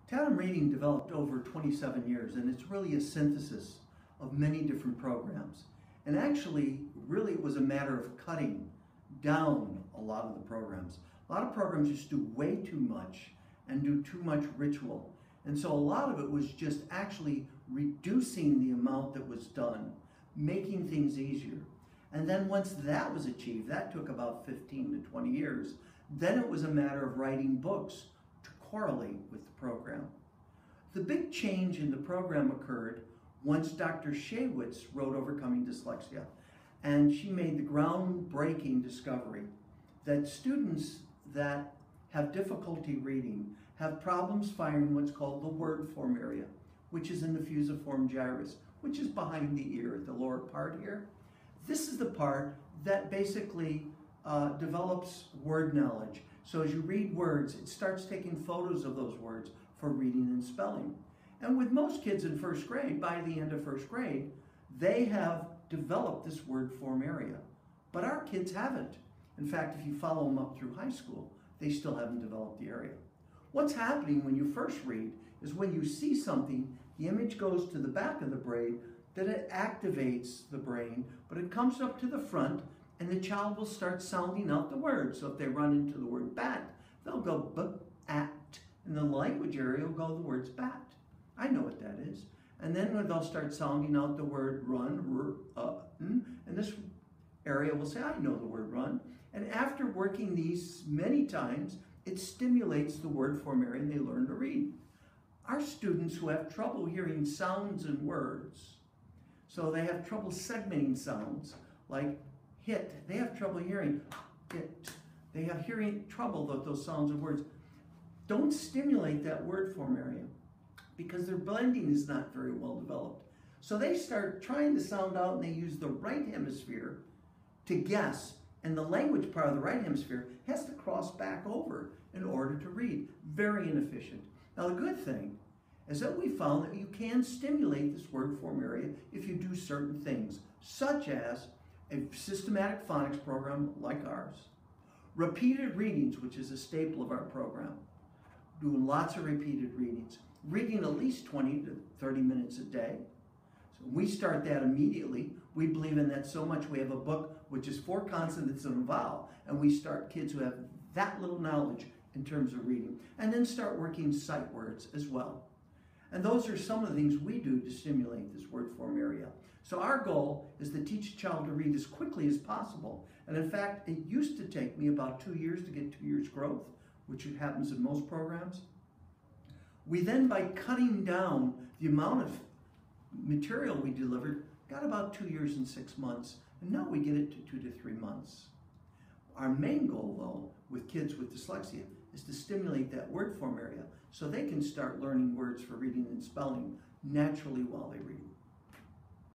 Tandem Reading developed over 27 years, and it's really a synthesis of many different programs. And actually, really it was a matter of cutting down a lot of the programs. A lot of programs just do way too much and do too much ritual. And so a lot of it was just actually reducing the amount that was done, making things easier. And then once that was achieved, that took about 15 to 20 years, then it was a matter of writing books to correlate with the program. The big change in the program occurred once Dr. Shaywitz wrote Overcoming Dyslexia, and she made the groundbreaking discovery that students that have difficulty reading have problems finding what's called the word form area, which is in the fusiform gyrus, which is behind the ear, the lower part here. This is the part that basically develops word knowledge. So as you read words, it starts taking photos of those words for reading and spelling. And with most kids in first grade, by the end of first grade, they have developed this word form area. But our kids haven't. In fact, if you follow them up through high school, they still haven't developed the area. What's happening when you first read is when you see something, the image goes to the back of the brain, then it activates the brain, but it comes up to the front, and the child will start sounding out the word. So if they run into the word bat, they'll go b-at. In the language area will go the words bat. I know what that is. And then when they'll start sounding out the word run, and this area will say, I know the word run. And after working these many times, it stimulates the word form area and they learn to read. Our students who have trouble hearing sounds and words, so they have trouble segmenting sounds, like hit, they have trouble hearing hit. They have hearing trouble with those sounds and words. Don't stimulate that word form area because their blending is not very well developed. So they start trying to sound out and they use the right hemisphere to guess, and the language part of the right hemisphere has to cross back over in order to read. Very inefficient. Now the good thing is that we found that you can stimulate this word form area if you do certain things, such as a systematic phonics program like ours, repeated readings, which is a staple of our program, doing lots of repeated readings, reading at least 20 to 30 minutes a day. So we start that immediately. We believe in that so much. We have a book which is 4 consonants and a vowel, and we start kids who have that little knowledge in terms of reading, and then start working sight words as well. And those are some of the things we do to stimulate this word form area. So our goal is to teach a child to read as quickly as possible. And in fact, it used to take me about 2 years to get 2 years growth, which happens in most programs. We then, by cutting down the amount of material we delivered, got about 2 years and 6 months. And now we get it to 2 to 3 months. Our main goal, though, with kids with dyslexia is to stimulate that word form area so they can start learning words for reading and spelling naturally while they read.